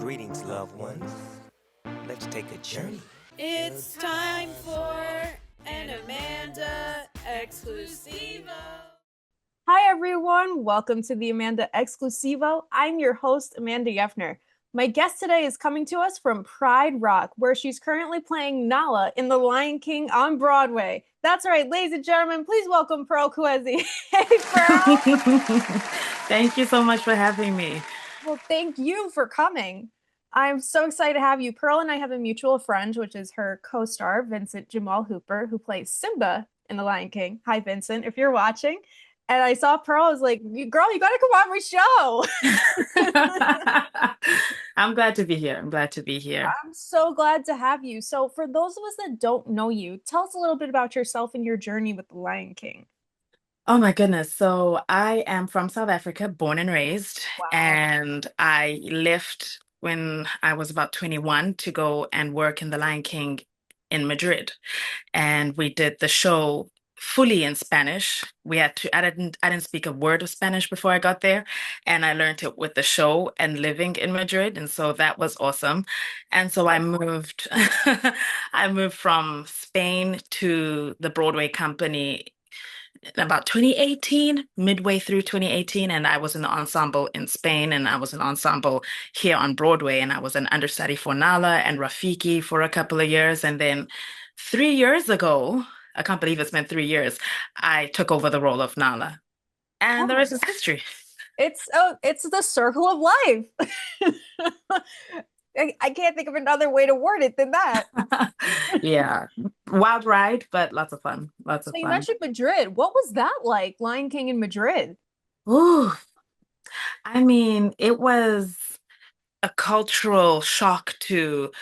Greetings, loved ones. Let's take a journey. It's time for an Amanda Exclusivo. Hi, everyone. Welcome to the Amanda Exclusivo. I'm your host, Amanda Yeffner. My guest today is coming to us from Pride Rock, where she's currently playing Nala in The Lion King on Broadway. That's right, ladies and gentlemen, please welcome Pearl Khwezi. Hey, Pearl. Thank you so much for having me. Well, thank you for coming. I'm so excited to have you. Pearl and I have a mutual friend, which is her co-star, Vincent Jamal Hooper, who plays Simba in The Lion King. Hi, Vincent, if you're watching. And I saw Pearl, I was like, girl, you got to come on my show. I'm glad to be here. I'm so glad to have you. So for those of us that don't know you, tell us a little bit about yourself and your journey with The Lion King. Oh my goodness. So I am from South Africa, born and raised, Wow. and I left when I was about 21 to go and work in The Lion King in Madrid. And we did the show fully in Spanish. I didn't speak a word of Spanish before I got there, and I learned it with the show and living in Madrid, and so that was awesome. And so I moved I moved from Spain to the Broadway company in about 2018, midway through 2018, and I was in the ensemble in Spain, and I was in ensemble here on Broadway, and I was an understudy for Nala and Rafiki for a couple of years, and then 3 years ago, I can't believe it's been 3 years, I took over the role of Nala, and the rest is history. It's the circle of life. I can't think of another way to word it than that. Yeah, wild ride, but lots of fun. Lots of So you fun. mentioned Madrid. What was that like, Lion King in Madrid? Ooh, I mean, it was a cultural shock to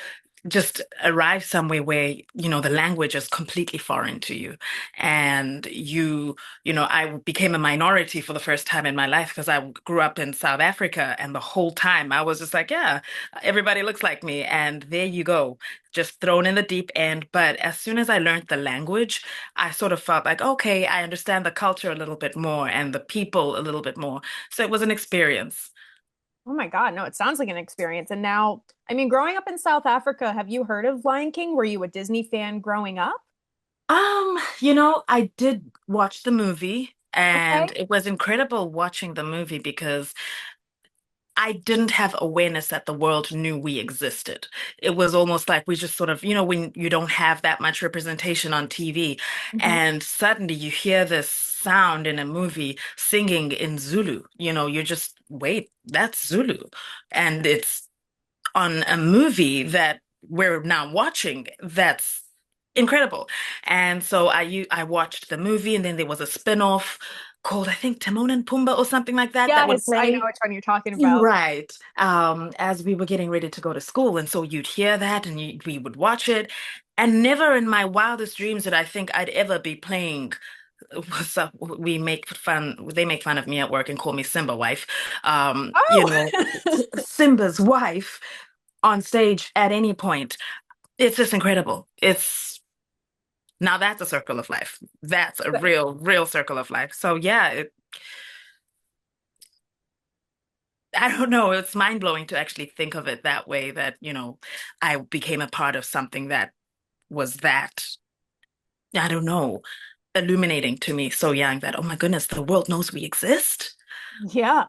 just arrive somewhere where, the language is completely foreign to you. And I became a minority for the first time in my life because I grew up in South Africa. And the whole time I was just like, yeah, everybody looks like me. And there you go, just thrown in the deep end. But as soon as I learned the language, I sort of felt like, okay, I understand the culture a little bit more and the people a little bit more. So it was an experience. Oh my God, no, it sounds like an experience. And now, I mean, growing up in South Africa, have you heard of Lion King? Were you a Disney fan growing up? I did watch the movie, and Okay. it was incredible watching the movie because I didn't have awareness that the world knew we existed. It was almost like we just sort of, when you don't have that much representation on TV, Mhm. and suddenly you hear this sound in a movie singing in Zulu, you're just, wait, that's Zulu. And it's on a movie that we're now watching that's incredible. And so I watched the movie, and then there was a spin-off called, I think, Timon and Pumbaa or something like that would Yes, I know play. which one you're talking about. Right. As we were getting ready to go to school. And so you'd hear that, and we would watch it. And never in my wildest dreams did I think I'd ever be playing. So they make fun of me at work and call me Simba wife. Oh, Simba's wife on stage at any point. It's just incredible. Now that's a circle of life. That's a real, real circle of life. So yeah, I don't know. It's mind blowing to actually think of it that way, that, I became a part of something that was that, I don't know, illuminating to me so young that, oh my goodness, the world knows we exist. yeah.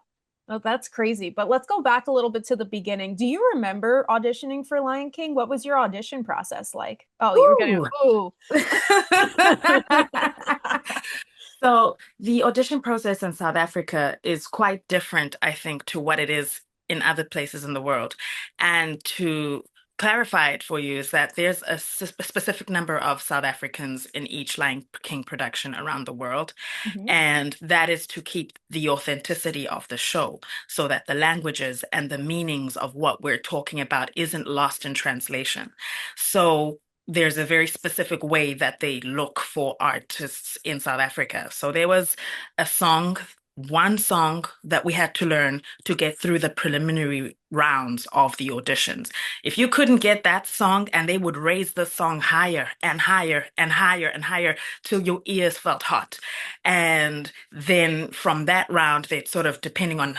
Oh, that's crazy. But let's go back a little bit to the beginning. Do you remember auditioning for Lion King? What was your audition process like? Oh, you were gonna, Ooh. ooh. So the audition process in South Africa is quite different, I think, to what it is in other places in the world. And to clarify it for you is that there's a specific number of South Africans in each Lion King production around the world. Mhm. And that is to keep the authenticity of the show so that the languages and the meanings of what we're talking about isn't lost in translation. So there's a very specific way that they look for artists in South Africa. So there was a song one song that we had to learn to get through the preliminary rounds of the auditions. If you couldn't get that song, and they would raise the song higher and higher and higher and higher till your ears felt hot. And then from that round, they sort of, depending on,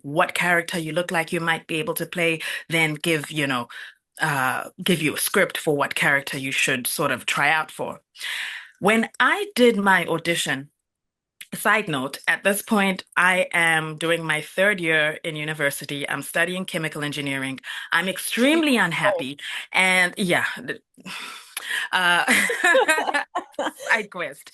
what character you look like you might be able to play, then give you a script for what character you should sort of try out for. When I did my audition, side note, at this point, I am doing my third year in university. I'm studying chemical engineering. I'm extremely unhappy. And yeah, uh, side quest.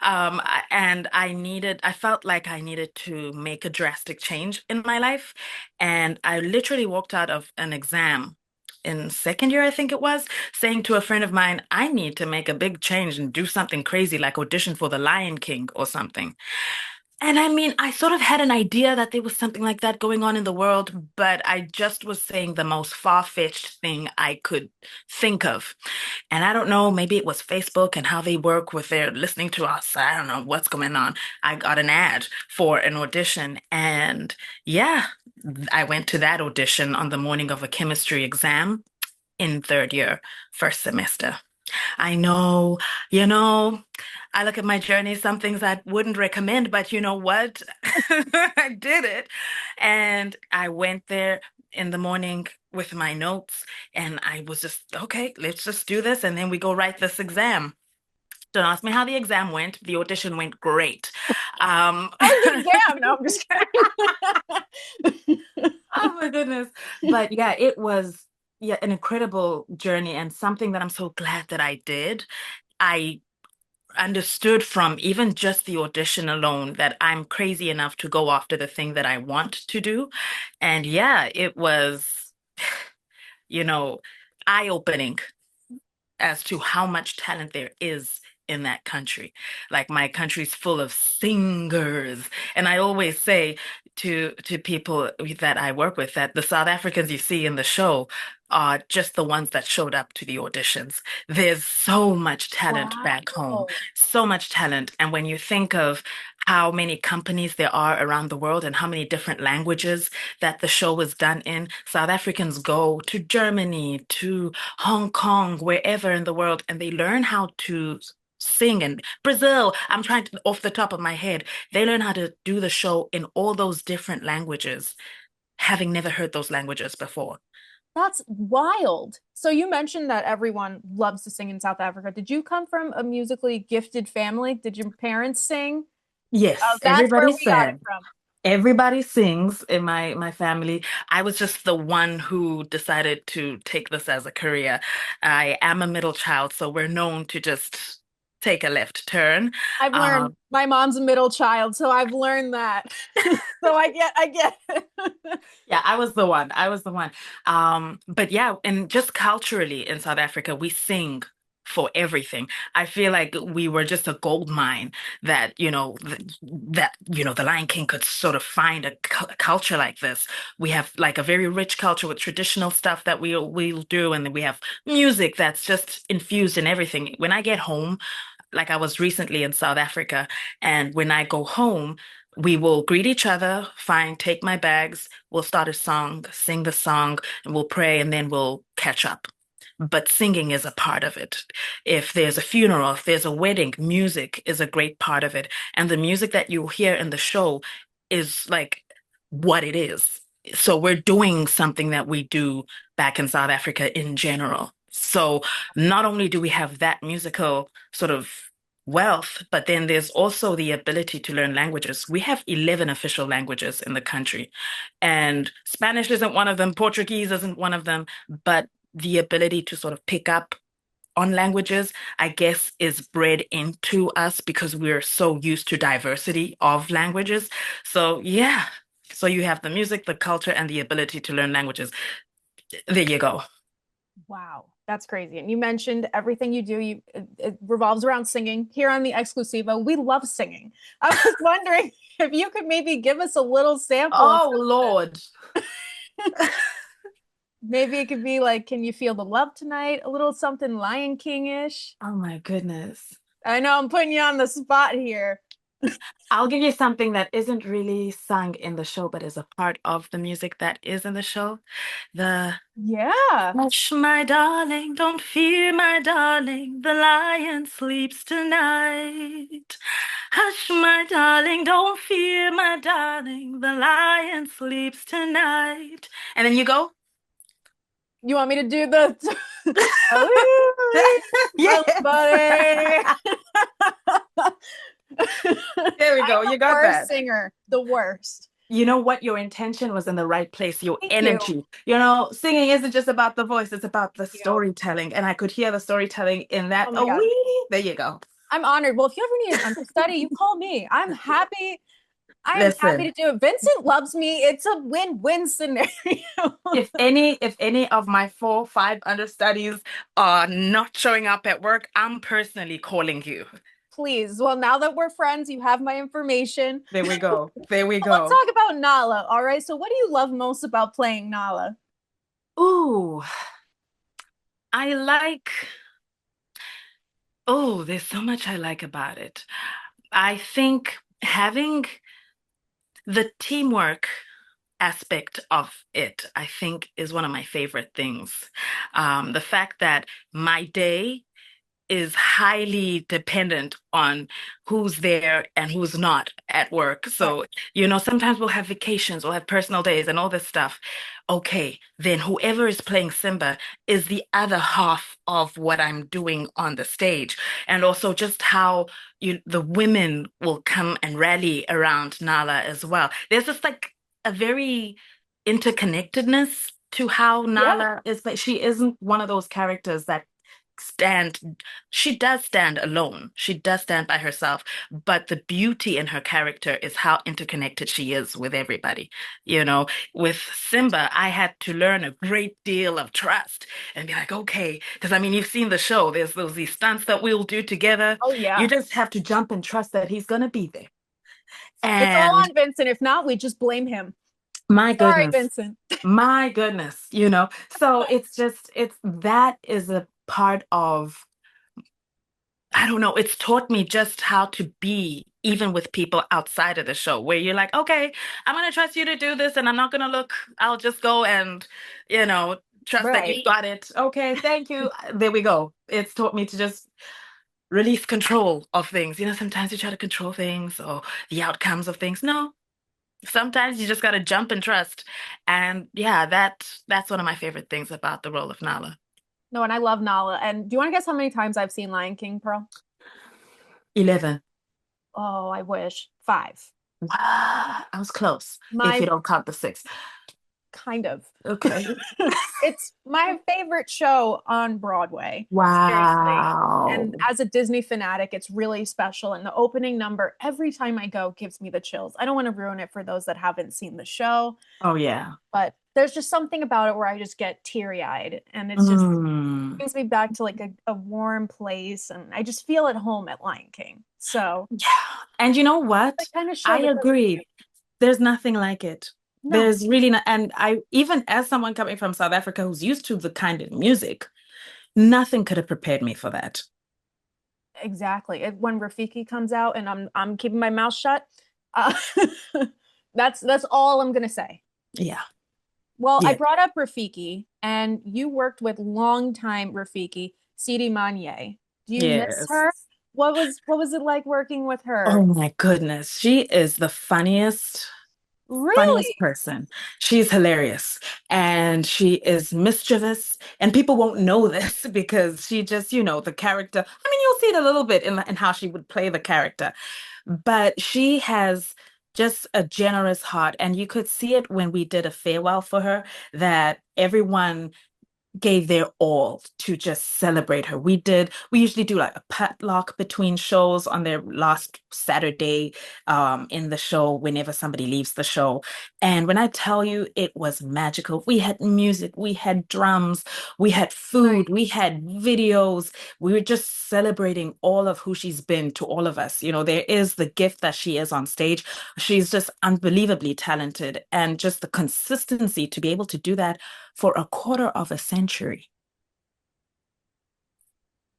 And I felt like I needed to make a drastic change in my life. And I literally walked out of an exam in second year, I think it was, saying to a friend of mine, I need to make a big change and do something crazy like audition for the Lion King or something. And I mean, I sort of had an idea that there was something like that going on in the world, but I just was saying the most far-fetched thing I could think of. And I don't know, maybe it was Facebook and how they work with their listening to us. I don't know what's going on. I got an ad for an audition, and yeah, I went to that audition on the morning of a chemistry exam in third year, first semester. I know, you know, I look at my journey, some things I wouldn't recommend, but you know what? I did it. And I went there in the morning with my notes, and I was just, okay, let's just do this. And then we go write this exam. Don't ask me how the exam went. The audition went great. Oh, the exam. No, I'm just kidding. Oh my goodness. But yeah, it was an incredible journey and something that I'm so glad that I did. I understood from even just the audition alone that I'm crazy enough to go after the thing that I want to do. And yeah, it was, you know, eye-opening as to how much talent there is in that country. Like my country's full of singers. And I always say to people that I work with that the South Africans you see in the show are just the ones that showed up to the auditions. There's so much talent back home, Wow. so much talent. And when you think of how many companies there are around the world and how many different languages that the show was done in, South Africans go to Germany, to Hong Kong, wherever in the world, and they learn how to sing. And Brazil, I'm trying to, off the top of my head, they learn how to do the show in all those different languages, having never heard those languages before. That's wild. So you mentioned that everyone loves to sing in South Africa. Did you come from a musically gifted family? Did your parents sing? Oh, Yes, that's where everybody we got it sang. from. Everybody sings in my family. I was just the one who decided to take this as a career. I am a middle child, so we're known to just take a left turn. I've learned Um, my mom's a middle child, so I've learned that. So I get it. yeah, I was the one. I was the one. But yeah, and just culturally in South Africa, we sing for everything. I feel like we were just a gold mine that, the Lion King could sort of find a culture like this. We have like a very rich culture with traditional stuff that we'll do, and then we have music that's just infused in everything. When I get home, like I was recently in South Africa, and when I go home, we will greet each other, fine, take my bags, we'll start a song, sing the song, and we'll pray, and then we'll catch up. But singing is a part of it. If there's a funeral, if there's a wedding, music is a great part of it. And the music that you hear in the show is like what it is. So we're doing something that we do back in South Africa in general. So not only do we have that musical sort of wealth, but then there's also the ability to learn languages. We have 11 official languages in the country, and Spanish isn't one of them, Portuguese isn't one of them, but the ability to sort of pick up on languages, I guess, is bred into us because we're so used to diversity of languages. So, yeah. So you have the music, the culture, and the ability to learn languages. There you go. Wow, that's crazy. And you mentioned everything you do, it revolves around singing. Here on the Exclusivo, we love singing. I was wondering if you could maybe give us a little sample of Oh, Lord. maybe it could be like, can you feel the love tonight? A little something Lion King-ish. Oh, my goodness. I know I'm putting you on the spot here. I'll give you something that isn't really sung in the show, but is a part of the music that is in the show. The Yeah. Hush, my darling, don't fear, my darling, the lion sleeps tonight. Hush, my darling, don't fear, my darling, the lion sleeps tonight. And then you go, You want me to do the yeah. buddy? There we I'm go. the You got worst that. singer. The worst. You know what? Your intention was in the right place, your Thank you. energy. Singing isn't just about the voice, it's about the Thank you. storytelling. And I could hear the storytelling in that. Oh my Oh, God. wee. There you go. I'm honored. Well, if you ever need an understudy, you call me. I'm happy. I am happy to Listen, do it. Vincent loves me. It's a win-win scenario. if any of my 4, 5 understudies are not showing up at work, I'm personally calling you. Please. Well, now that we're friends, you have my information. There we go. There we Let's go. talk about Nala. All right. So, what do you love most about playing Nala? Ooh, I like, there's so much I like about it. I think having the teamwork aspect of it, I think, is one of my favorite things. The fact that my day is highly dependent on who's there and who's not at work. Right. So, sometimes we'll have vacations, we'll have personal days and all this stuff. Okay, then whoever is playing Simba is the other half of what I'm doing on the stage. And also just how the women will come and rally around Nala as well. There's just like a very interconnectedness to how Yeah. Nala is, but she isn't one of those characters that stand she does stand alone. She does stand by herself, but the beauty in her character is how interconnected she is with everybody. With Simba, I had to learn a great deal of trust and be like, okay, because I mean, you've seen the show. There's these stunts that we'll do together. Oh, You yeah. just have to jump and trust that he's gonna be there. It's all And on Vincent. If not, we just blame him. my Sorry, goodness, Vincent. my goodness. So it's that is a part of I don't know. It's taught me just how to be, even with people outside of the show, where you're like, okay, I'm going to trust you to do this and I'm not going to look, I'll just go and, you know, trust that Right. you got it. Okay, thank you. There we go. It's taught me to just release control of things. Sometimes you try to control things or the outcomes of things. No, sometimes you just got to jump and trust. And yeah, that's one of my favorite things about the role of Nala. No, and I love Nala. And do you want to guess how many times I've seen Lion King, Pearl? 11. Oh, I wish. 5. Wow, I was close if My you don't count the 6. kind of. Okay. It's my favorite show on Broadway. Seriously. Wow. And as a Disney fanatic, it's really special. And the opening number, every time I go, gives me the chills. I don't want to ruin it for those that haven't seen the show, Oh, yeah. but there's just something about it where I just get teary-eyed. And it's just Mm. brings me back to like a warm place. And I just feel at home at Lion King. So Yeah. And you know what? the kind of show I that does agree. There's nothing like it. no, There's really not, and I even as someone coming from South Africa who's used to the kind of music, nothing could have prepared me for that. exactly. When Rafiki comes out and I'm keeping my mouth shut, uh, that's all I'm gonna say. Yeah. Well, I Yeah. brought up Rafiki, and you worked with longtime Rafiki, Sidi Manye. Do you miss Yes. her? What was it like working with Oh her? my goodness. She is the funniest Really? person. She's hilarious and she is mischievous. And people won't know this because she just, the character. I mean, you'll see it a little bit in how she would play the character, but she has just a generous heart. And you could see it when we did a farewell for her, that everyone gave their all to just celebrate her. We usually do like a potluck between shows on their last Saturday in the show whenever somebody leaves the show. And when I tell you it was magical, we had music, we had drums, we had Nice. food, we had videos. We were just celebrating all of who she's been to all of us. There is the gift that she is on stage. She's just unbelievably talented, and just the consistency to be able to do that for a quarter of a century.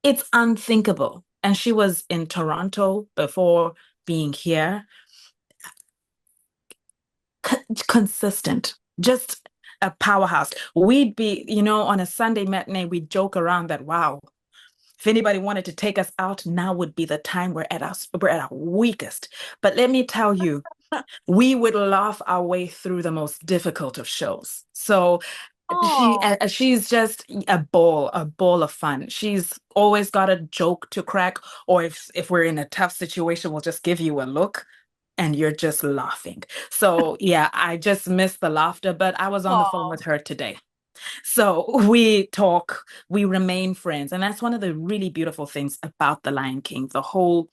It's unthinkable. And she was in Toronto before being here, consistent, just a powerhouse. We'd be, on a Sunday matinee, we'd joke around that, wow, if anybody wanted to take us out, now would be the time we're at our weakest. But let me tell you, we would laugh our way through the most difficult of shows. So Oh, she's just a ball of fun. She's always got a joke to crack, or if we're in a tough situation, we'll just give you a look and you're just laughing. So yeah, I just miss the laughter, but I was on the phone oh. with her today. So we talk, we remain friends. And that's one of the really beautiful things about The Lion King, the whole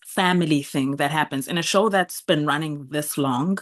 family thing that happens in a show that's been running this long.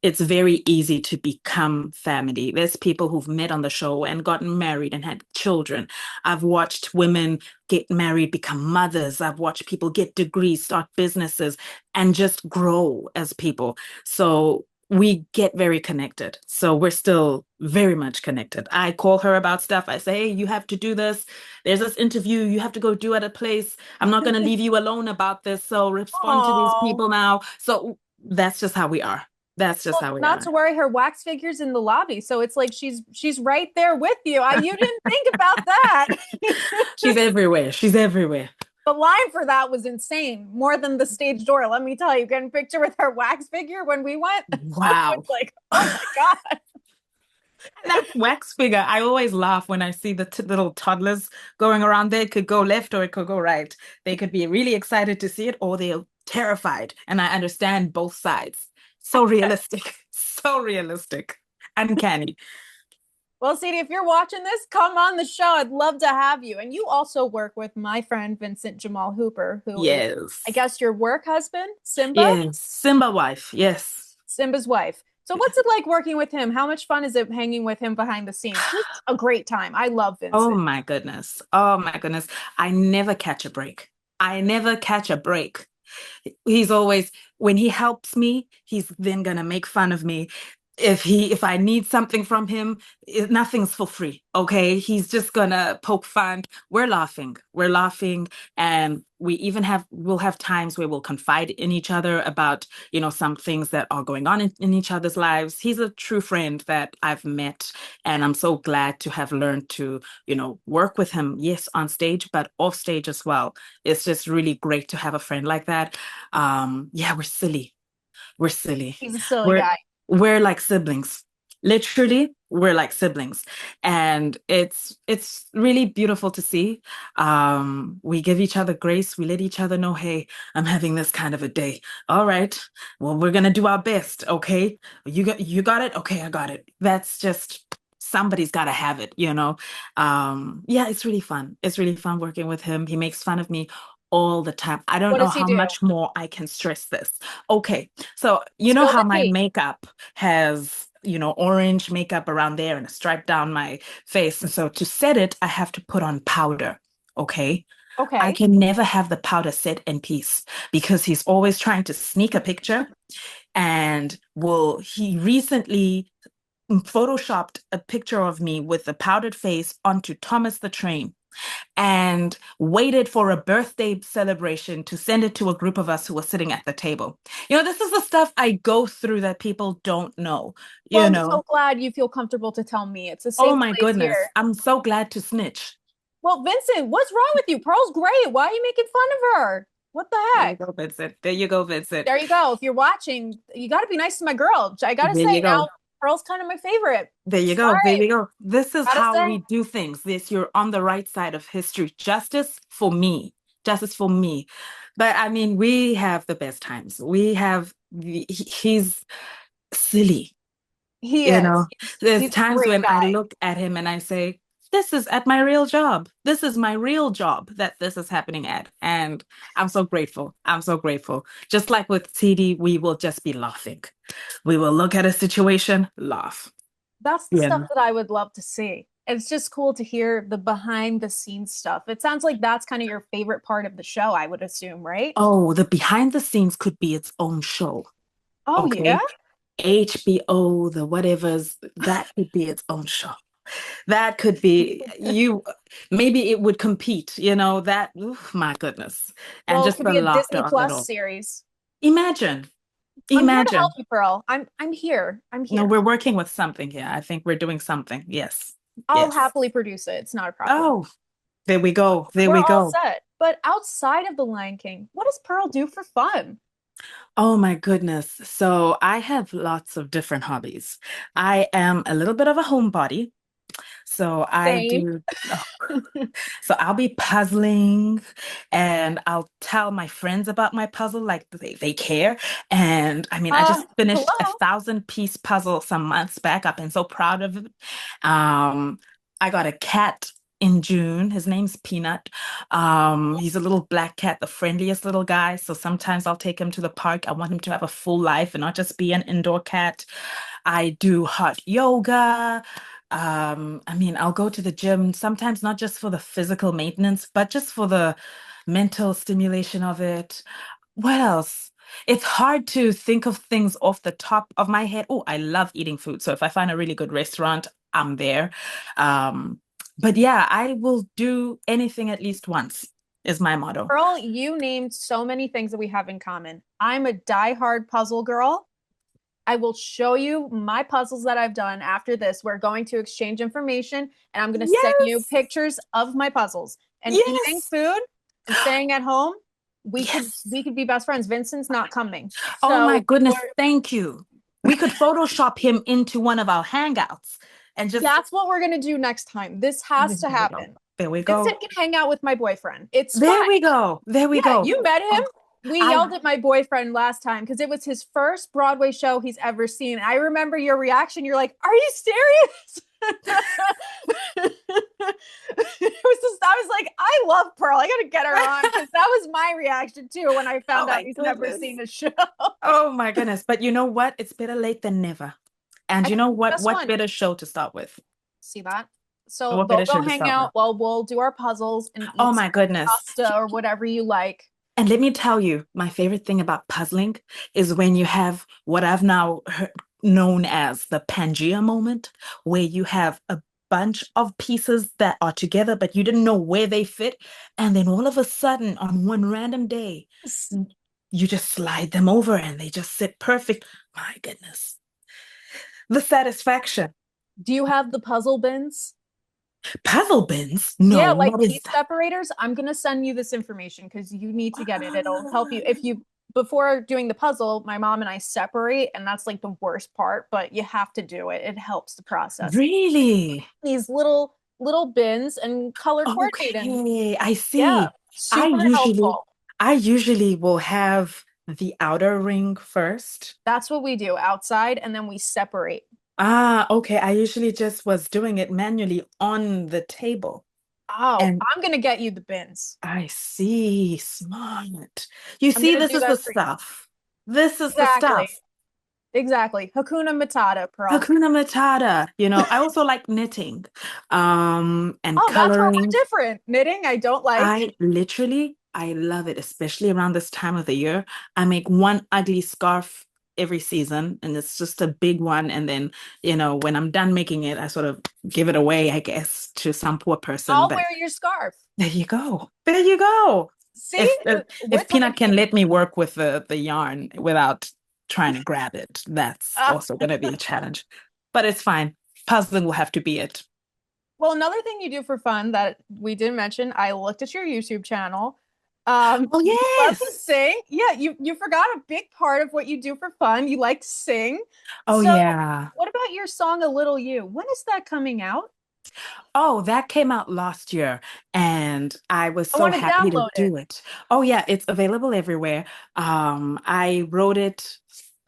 It's very easy to become family. There's people who've met on the show and gotten married and had children. I've watched women get married, become mothers. I've watched people get degrees, start businesses, and just grow as people. So we get very connected. So we're still very much connected. I call her about stuff. I say, hey, you have to do this. There's this interview you have to go do at a place. I'm not going to leave you alone about this. So respond to these Oh. people now. So that's just how we are. That's just Well, how we not are. to worry, her wax figure's in the lobby, so it's like she's right there with you. You didn't think about that. She's everywhere. She's everywhere. The line for that was insane, more than the stage door. Let me tell you, getting a picture with her wax figure when we went, I was Wow. like, oh my God. That wax figure, I always laugh when I see the little toddlers going around there. It could go left or it could go right. They could be really excited to see it or they're terrified. And I understand both sides. So realistic. So realistic. Uncanny. Well, Sadie, if you're watching this, come on the show. I'd love to have you. And you also work with my friend Vincent Jamal Hooper, who is, I Yes. guess, your work husband, Simba, Yes. Simba wife. Yes. Simba's wife. So, what's it like working with him? How much fun is it hanging with him behind the scenes? He's a great time. I love Oh Vincent. my goodness. Oh my goodness. I never catch a break. I never catch a break. He's always, when he helps me, he's then gonna make fun of me. If I need something from him, nothing's for free. Okay. He's just gonna poke fun. We're laughing. And we'll have times where we'll confide in each other about, some things that are going on in each other's lives. He's a true friend that I've met. And I'm so glad to have learned to, work with him. Yes, on stage, but off stage as well. It's just really great to have a friend like that. Yeah, we're silly. We're silly. He's a silly We're guy. we're like siblings. Literally, we're like siblings. And it's really beautiful to see. We give each other grace. We let each other know, hey, I'm having this kind of a day. All right. Well, we're gonna do our best. Okay. You got it? Okay, I got it. That's just somebody's gotta have it. Yeah, it's really fun. It's really fun working with him. He makes fun of me all the time. I don't What know does he how do? much more I can stress this. Okay, so you know Spill how the my tea. makeup has, orange makeup around there and a stripe down my face. And so to set it, I have to put on powder. Okay. I Okay. can never have the powder set in peace because he's always trying to sneak a picture and he recently photoshopped a picture of me with a powdered face onto Thomas the Train and waited for a birthday celebration to send it to a group of us who were sitting at the table. This is the stuff I go through that people don't know, Well, you I'm know. so glad you feel comfortable to tell me. It's a Oh safe my place goodness. here. I'm so glad to snitch. Well, Vincent, what's wrong with you? Pearl's great. Why are you making fun of her? What the There you heck? go, Vincent. There you go, Vincent. There you go. If you're watching, you got to be nice to my girl. I got to There say you now, go. Pearl's kind of my favorite. There you go. There Sorry, you go. This is gotta how say. we do things. You're on the right side of history. Justice for me. Justice for me. But I mean, we have the best times. He's silly. He You is. know, there's He's a times great when I guy. look at him and I say, this is at my real job. This is my real job that this is happening at. And I'm so grateful. I'm so grateful. Just like with TD, we will just be laughing. We will look at a situation, laugh. That's the stuff Yeah. that I would love to see. It's just cool to hear the behind the scenes stuff. It sounds like that's kind of your favorite part of the show, I would assume, right? Oh, the behind the scenes could be its own show. Oh, yeah. Okay. HBO, the whatevers, that could be its own show. That could be you. Maybe it would compete, that, oof, my goodness. And Well, it just could the be a laughter Disney of it Plus all. series. Imagine, I'm here to help imagine. you, Pearl. I'm here. I'm No, here. we're working with something here. I think we're doing something. Yes. I'll Yes. happily produce it. It's not a problem. Oh, there we go. There We're we all go. set. But outside of The Lion King, what does Pearl do for fun? Oh my goodness. So I have lots of different hobbies. I am a little bit of a homebody. So I Same. do, oh, so I'll be puzzling and I'll tell my friends about my puzzle, like they care. And I mean, I just finished a Hello. 1,000-piece puzzle some months back. I've been so proud of it. Um, I got a cat in June. His name's Peanut. He's a little black cat, the friendliest little guy. So sometimes I'll take him to the park. I want him to have a full life and not just be an indoor cat. I do hot yoga. I mean, I'll go to the gym sometimes not just for the physical maintenance, but just for the mental stimulation of it. What else? It's hard to think of things off the top of my head. Oh, I love eating food. So if I find a really good restaurant, I'm there. Um, but yeah, I will do anything at least once, is my motto. Pearl, you named so many things that we have in common. I'm a diehard puzzle girl. I will show you my puzzles that I've done after this. We're going to exchange information and I'm going to send you Yes, pictures of my puzzles. And eating yes, food and staying at home, we could yes. we could be best friends. Vincent's not coming. Oh my So goodness, we're thank you. We could Photoshop him into one of our hangouts and just that's what we're going to do next time. This has to there we go. happen. There we go. Vincent can hang out with my boyfriend. It's There fine. we go. There we Yeah, go. you met him. Oh, We I yelled at my boyfriend last time because it was his first Broadway show he's ever seen. I remember your reaction. You're like, "Are you serious?" It was just, I was like, "I love Pearl. I gotta get her on," because that was my reaction too when I oh found out my he's never goodness. seen a show. Oh my goodness. But you know what? It's better late than never. And I you think know it's the what? best What one. better show to start with? See that? So What they'll better go show to hang start with? out while we'll do our puzzles and Oh eat some my goodness. pasta or whatever you like. And let me tell you, my favorite thing about puzzling is when you have what I've now known as the Pangea moment, where you have a bunch of pieces that are together, but you didn't know where they fit. And then all of a sudden, on one random day, you just slide them over and they just sit perfect. My goodness. The satisfaction. Do you have the puzzle bins? Puzzle bins? Yeah, No, like what is piece separators. I'm gonna send you this information because you need to get it. It'll help you if that? you before doing the puzzle, my mom and I separate, and that's like the worst part, but you have to do it. It helps the process. Really? These little bins and color coordinate and Okay, I yeah, see. I super usually helpful. I usually will have the outer ring first. That's what we do outside, and then we separate. Ah, okay. I usually just was doing it manually on the table. Oh, And I'm gonna get you the bins. I see. Smart. You I'm see, gonna this do is the that for you. stuff. This is the Exactly. stuff. Exactly. Hakuna Matata, Pearl. Hakuna Matata. I also like knitting, and Oh, that's where we're coloring. different. Knitting, I don't like. I love it, especially around this time of the year. I make one ugly scarf every season, and it's just a big one. And then, when I'm done making it, I sort of give it away, I guess, to some poor person. I'll But wear your scarf. there you go. There you go. See, If what Peanut type can let me work with the yarn without trying to grab it, that's uh, also going to be a challenge. But it's fine. Puzzling will have to be it. well, another thing you do for fun that we didn't mention, I looked at your YouTube channel. Oh, You love to yes. sing. Yeah, you forgot a big part of what you do for fun. You like to sing. Oh, So, yeah. what about your song "A Little You"? When is that coming out? Oh, that came out last year, and I was I so want to happy to download it. do it. Oh, yeah, it's available everywhere. I wrote it,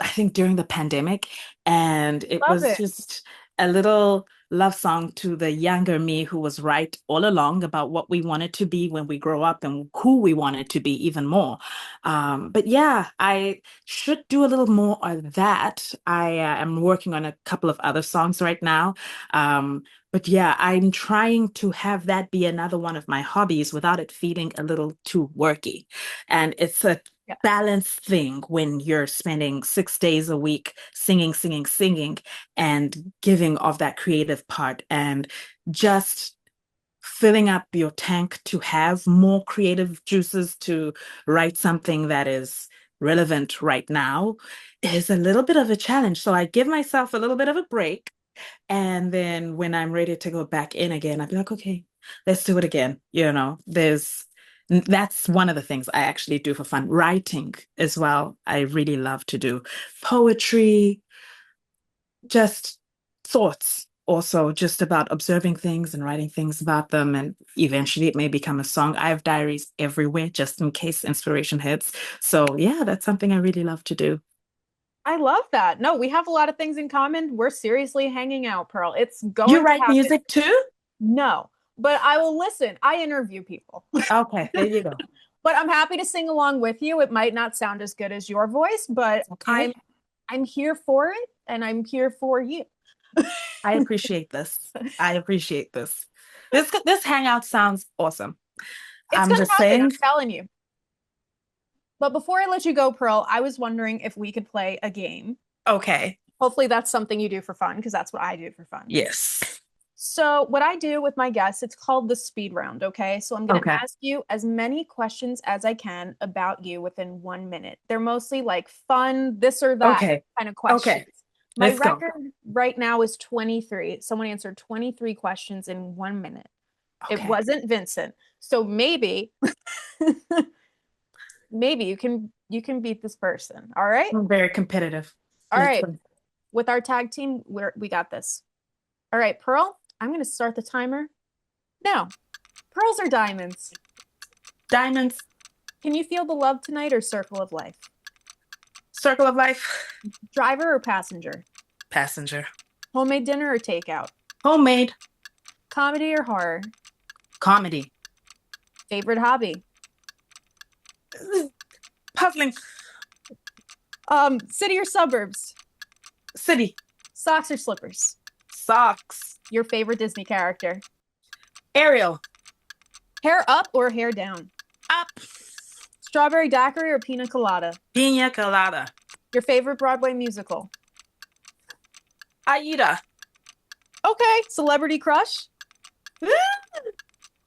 I think, during the pandemic, and it Love was it. just a little love song to the younger me who was right all along about what we wanted to be when we grow up and who we wanted to be even more. But yeah, I should do a little more of that. I am working on a couple of other songs right now. Um, but yeah, I'm trying to have that be another one of my hobbies without it feeling a little too worky. And it's a Yeah. balance thing when you're spending 6 days a week singing, and giving of that creative part and just filling up your tank to have more creative juices to write something that is relevant right now is a little bit of a challenge. So I give myself a little bit of a break. And then when I'm ready to go back in again, I'd be like, okay, let's do it again. That's one of the things I actually do for fun. Writing as well. I really love to do poetry, just thoughts, also just about observing things and writing things about them. And eventually it may become a song. I have diaries everywhere just in case inspiration hits. So yeah, that's something I really love to do. I love that. No, we have a lot of things in common. We're seriously hanging out, Pearl. It's You going to write happen. music too? No, but I will listen. I interview people. Okay, there you go. But I'm happy to sing along with you. It might not sound as good as your voice, but Okay. I'm here for it and I'm here for you. I appreciate this. I appreciate this. This hangout sounds awesome. It's I'm gonna just happen, I'm saying. telling you. But before I let you go, Pearl, I was wondering if we could play a game. Okay. Hopefully that's something you do for fun, because that's what I do for fun. Yes. So what I do with my guests, it's called the speed round, okay? So I'm going to Okay. ask you as many questions as I can about you within 1 minute. They're mostly like fun, this or that Okay. kind of questions. Okay. My Let's go. record right now is 23. Someone answered 23 questions in 1 minute. It Okay. wasn't Vincent. So maybe maybe you can beat this person. All right? I'm very competitive. All Let's right. go. With our tag team, we got this. All right, Pearl, I'm going to start the timer now. Pearls or diamonds? Diamonds. Can you feel the love tonight or circle of life? Circle of life. Driver or passenger? Passenger. Homemade dinner or takeout? Homemade. Comedy or horror? Comedy. Favorite hobby? Puzzling. City or suburbs? City. Socks or slippers? Socks. Your favorite Disney character? Ariel. Hair up or hair down? Up. Strawberry daiquiri or pina colada? Pina colada. Your favorite Broadway musical? Aida. Okay. Celebrity crush?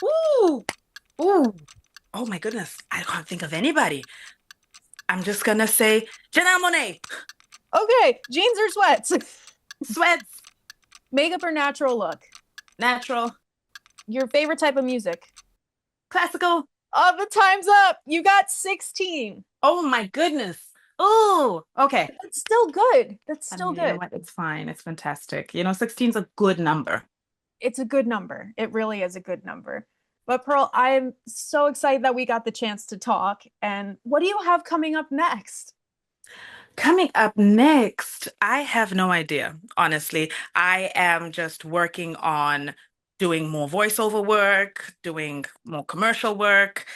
Ooh. Ooh. Oh my goodness. I can't think of anybody. I'm just gonna say Janelle Monáe. Okay. Jeans or sweats? Sweats. Makeup or natural look? Natural. Your favorite type of music? Classical. Oh, the time's up. You got 16. Oh my goodness. Oh, okay. That's still good. That's still You know good. what? It's fine. It's fantastic. 16 is a good number. It's a good number. It really is a good number. But Pearl, I'm so excited that we got the chance to talk. And what do you have coming up next? Coming up next, I have no idea, honestly. I am just working on doing more voiceover work, doing more commercial work.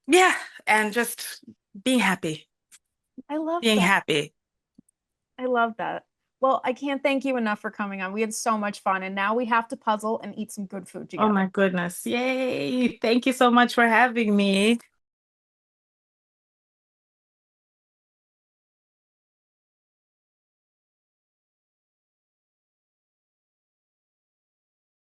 Yeah, and just being happy, I love being that. happy. I love that. Well, I can't thank you enough for coming on. We had so much fun, and now we have to puzzle and eat some good food together. Oh my goodness. Yay. Thank you so much for having me.